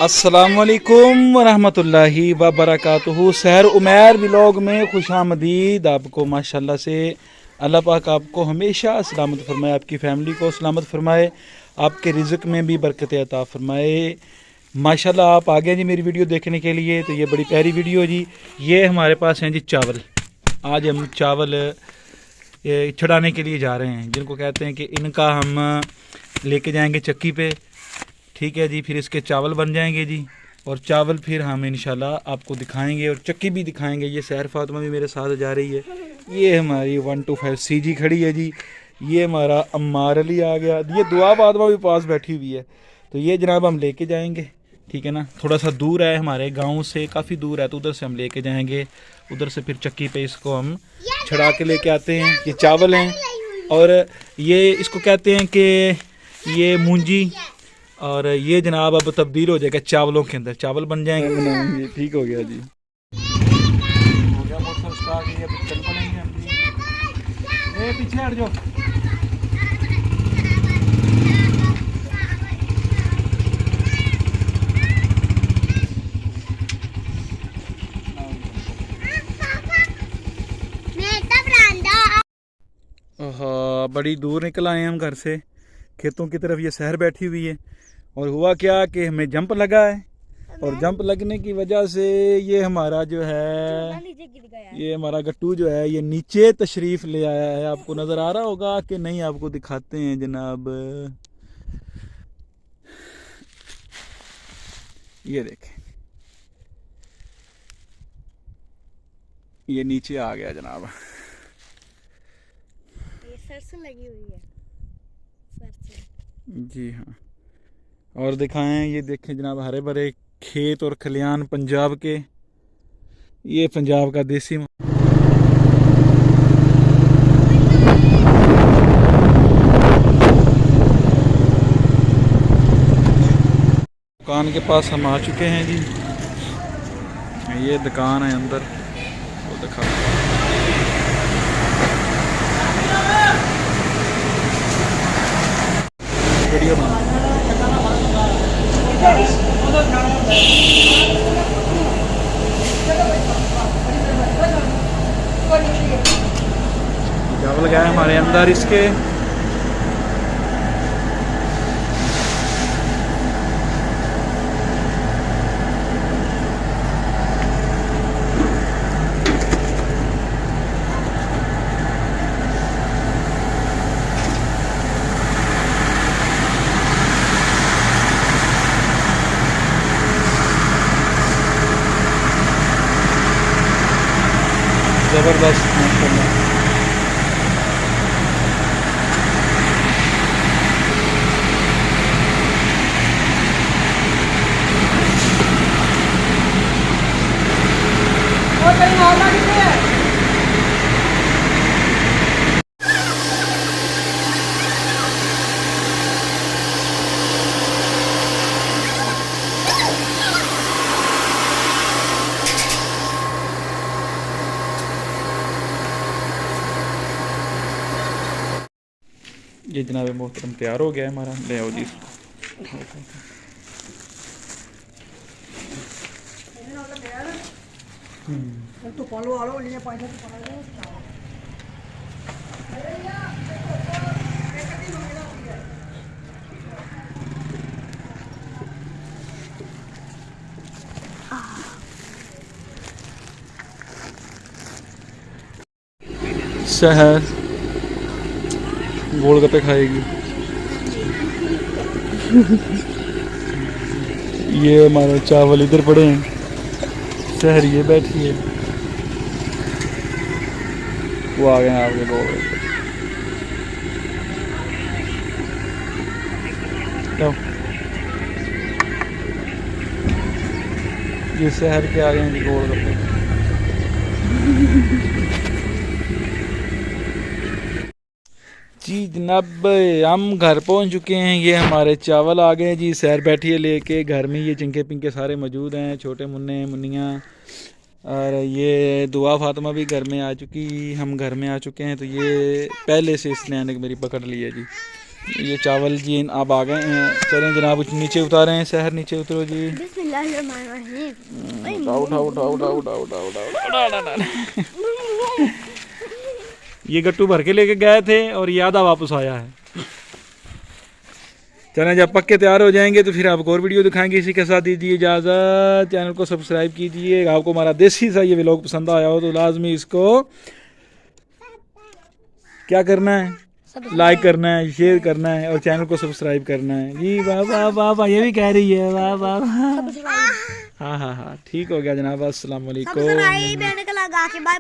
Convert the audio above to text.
अस्सलामुअलैकुम वरहमतुल्लाहि वबरकातुहू। सहर उमैर व्लॉग में खुशामदीद आपको। माशाल्लाह से अल्लाह पाक आपको हमेशा सलामत फरमाए, आपकी फ़ैमिली को सलामत फरमाए, आपके रिज़्क़ में भी बरकत अता फरमाए। माशाल्लाह आप आ गए जी मेरी वीडियो देखने के लिए, तो ये बड़ी प्यारी वीडियो जी। ये हमारे पास हैं जी चावल। आज हम चावल छड़ाने के लिए जा रहे हैं, जिनको कहते हैं कि इनका हम लेके जाएंगे चक्की पे, ठीक है जी। फिर इसके चावल बन जाएंगे जी, और चावल फिर हम इंशाल्लाह आपको दिखाएंगे और चक्की भी दिखाएंगे। ये सहर फातिमा भी मेरे साथ जा रही है। ये हमारी 125 CG खड़ी है जी। ये हमारा अम्मार अली आ गया। ये दुआ फातिमा भी पास बैठी हुई है। तो ये जनाब हम लेके जाएंगे, ठीक है ना। थोड़ा सा दूर है, हमारे गाँव से काफ़ी दूर है, तो उधर से हम लेके जाएंगे। उधर से फिर चक्की पे इसको हम छड़ा के लेके आते हैं। ये चावल हैं, और ये इसको कहते हैं कि ये मूंजी, और ये जनाब अब तब्दील हो जाएगा चावलों के अंदर, चावल बन जाएंगे, बनाएंगे। ठीक हो गया जी, हो गया मोटर स्टार्ट। ये चल पड़ेंगे हम जी। ए पीछे हट जाओ। हाँ, बड़ी दूर निकल आए हम घर से, खेतों की तरफ। ये शहर बैठी हुई है, और हुआ क्या कि हमें जंप लगा है, और जंप लगने की वजह से ये हमारा जो है, ये हमारा गट्टू जो है ये नीचे तशरीफ़ ले आया है। आपको नज़र आ रहा होगा कि नहीं, आपको दिखाते हैं जनाब। ये देखें, ये नीचे आ गया जनाब। ये सरसों लगी हुई है, सरसों। जी हाँ, और दिखाएं, ये देखें जनाब, हरे भरे खेत और खलियान पंजाब के। ये पंजाब का देसी दुकान के पास हम आ चुके हैं जी। ये दुकान है अंदर, वो दिखा। वीडियो बना चावल गए हमारे अंदर इसके। ज़बरदस्त माशाल्लाह। ये जनाब मोहतरम तैयार हो गया है हमारा। ले आओ जी इसको। शहर गोलगप्पे खाएगी। ये हमारे चावल इधर पड़े हैं, शहर ये बैठी है, वो आ गए हैं आपके गोलगप्पे। ये शहर के आ गए हैं गोलगप्पे। जी जनाब, हम घर पहुंच चुके हैं। ये हमारे चावल आ गए जी। सैर बैठिए लेके, घर में ये चिंके पिंके सारे मौजूद हैं, छोटे मुन्ने मुन्नियाँ। और ये दुआ फातिमा भी घर में आ चुकी, हम घर में आ चुके हैं। तो ये पहले से इसने आने की मेरी पकड़ ली है जी। ये चावल जी अब आ गए हैं। चलें जनाब नीचे उतारें हैं, सहर नीचे उतरो जी। बिस्मिल्लाहिर्रहमानिर्रहीम। उठाओ उठाओ उठाओ उठाओ उठाओ उठाओ उठाओ उठाओ। ये गट्टू भर के लेके गए थे और ये आधा वापस आया है। चलें जब पक्के तैयार हो जाएंगे तो फिर आपको और वीडियो दिखाएंगे। इसी के साथ दीजिए इजाज़त, चैनल को सब्सक्राइब कीजिए। आपको हमारा देसी सा ये व्लॉग पसंद आया हो तो लाजमी इसको क्या करना है, लाइक करना है, शेयर करना है और चैनल को सब्सक्राइब करना है जी। वाह वाह वाह वाह, ये भी कह रही है वाह वाह वाह। हाँ हाँ हाँ ठीक हो गया जनाब। अस्सलाम वालेकुम। सब्सक्राइब लगा के बाय।